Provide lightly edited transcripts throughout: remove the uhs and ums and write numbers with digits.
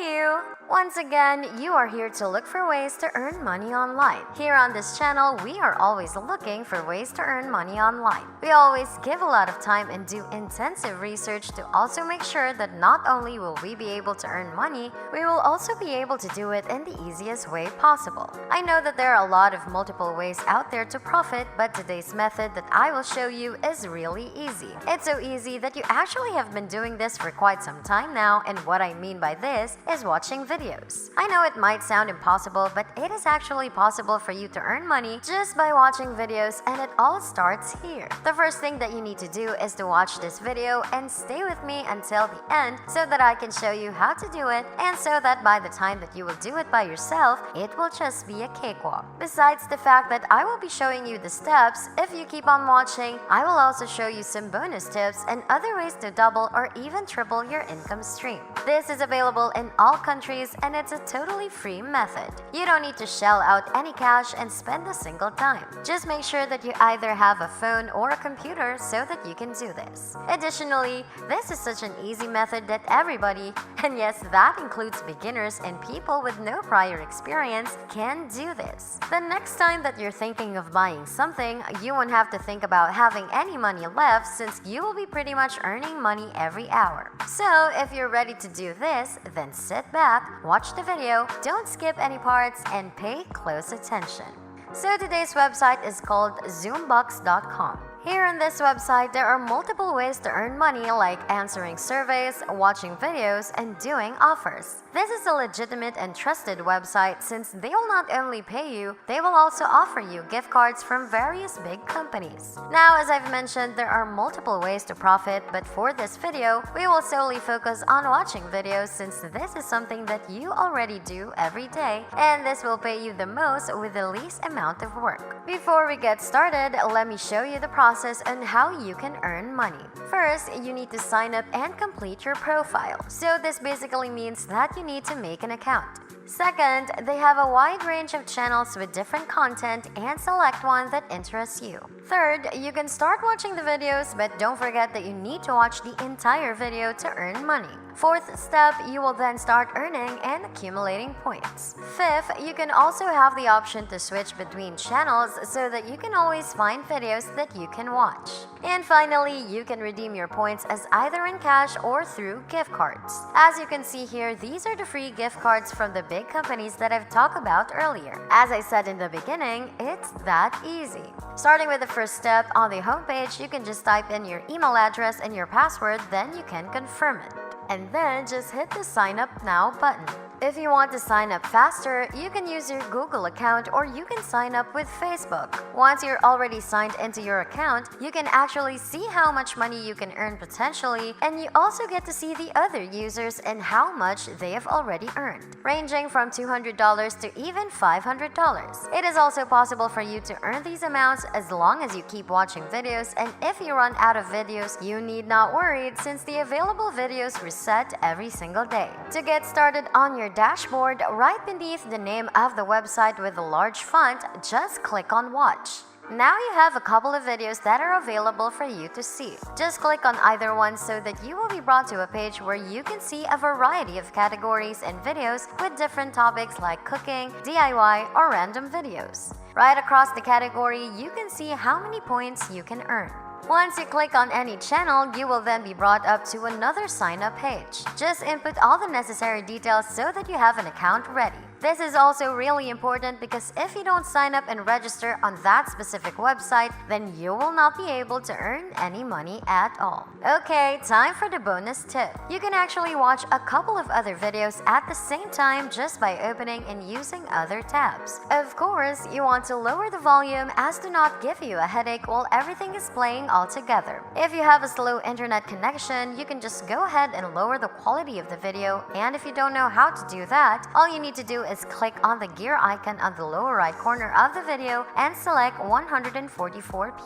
Hey you! Once again, you are here to look for ways to earn money online. Here on this channel, we are always looking for ways to earn money online. We always give a lot of time and do intensive research to also make sure that not only will we be able to earn money, we will also be able to do it in the easiest way possible. I know that there are a lot of multiple ways out there to profit, but today's method that I will show you is really easy. It's so easy that you actually have been doing this for quite some time now, and what I mean by this is watching videos. I know it might sound impossible, but it is actually possible for you to earn money just by watching videos, and it all starts here. The first thing that you need to do is to watch this video and stay with me until the end so that I can show you how to do it, and so that by the time that you will do it by yourself, it will just be a cakewalk. Besides the fact that I will be showing you the steps, if you keep on watching, I will also show you some bonus tips and other ways to double or even triple your income stream. This is available in all countries and it's a totally free method. You don't need to shell out any cash and spend a single dime. Just make sure that you either have a phone or a computer so that you can do this. Additionally, this is such an easy method that everybody, and yes, that includes beginners and people with no prior experience, can do this. The next time that you're thinking of buying something, you won't have to think about having any money left since you will be pretty much earning money every hour. So if you're ready to do this, then sit back, watch the video, don't skip any parts, and pay close attention. So today's website is called Zoombucks.com. Here on this website, there are multiple ways to earn money like answering surveys, watching videos, and doing offers. This is a legitimate and trusted website since they will not only pay you, they will also offer you gift cards from various big companies. Now, as I've mentioned, there are multiple ways to profit, but for this video, we will solely focus on watching videos since this is something that you already do every day, and this will pay you the most with the least amount of work. Before we get started, let me show you the process on how you can earn money. First, you need to sign up and complete your profile. So this basically means that you need to make an account. Second, they have a wide range of channels with different content and select one that interests you. Third, you can start watching the videos, but don't forget that you need to watch the entire video to earn money. Fourth step, you will then start earning and accumulating points. Fifth, you can also have the option to switch between channels so that you can always find videos that you can watch. And finally, you can redeem your points as either in cash or through gift cards. As you can see here, these are the free gift cards from the big companies that I've talked about earlier. As I said in the beginning, it's that easy. Starting with the first step, on the homepage, you can just type in your email address and your password, then you can confirm it. And then just hit the sign up now button. If you want to sign up faster, you can use your Google account or you can sign up with Facebook. Once you're already signed into your account, you can actually see how much money you can earn potentially, and you also get to see the other users and how much they have already earned, ranging from $200 to even $500. It is also possible for you to earn these amounts as long as you keep watching videos, and if you run out of videos, you need not worry since the available videos reset every single day. To get started on your dashboard, right beneath the name of the website with a large font, just click on Watch. Now you have a couple of videos that are available for you to see. Just click on either one so that you will be brought to a page where you can see a variety of categories and videos with different topics like cooking, DIY, or random videos. Right across the category, you can see how many points you can earn. Once you click on any channel, you will then be brought up to another sign-up page. Just input all the necessary details so that you have an account ready. This is also really important because if you don't sign up and register on that specific website, then you will not be able to earn any money at all. Okay, time for the bonus tip. You can actually watch a couple of other videos at the same time just by opening and using other tabs. Of course, you want to lower the volume as to not give you a headache while everything is playing all together. If you have a slow internet connection, you can just go ahead and lower the quality of the video, and if you don't know how to do that, all you need to do is is click on the gear icon on the lower right corner of the video and select 144p.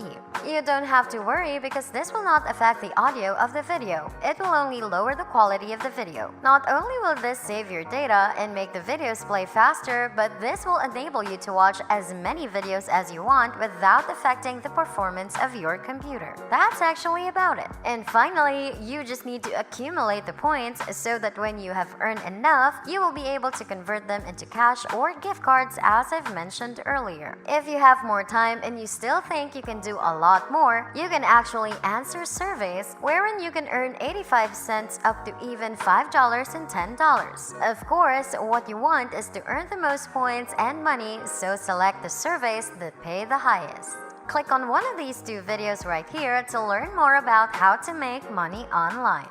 You don't have to worry because this will not affect the audio of the video. It will only lower the quality of the video. Not only will this save your data and make the videos play faster, but this will enable you to watch as many videos as you want without affecting the performance of your computer. That's actually about it. And finally, you just need to accumulate the points so that when you have earned enough, you will be able to convert them into cash or gift cards as I've mentioned earlier. If you have more time and you still think you can do a lot more, you can actually answer surveys wherein you can earn 85 cents up to even $5 and $10. Of course, what you want is to earn the most points and money, so select the surveys that pay the highest. Click on one of these two videos right here to learn more about how to make money online.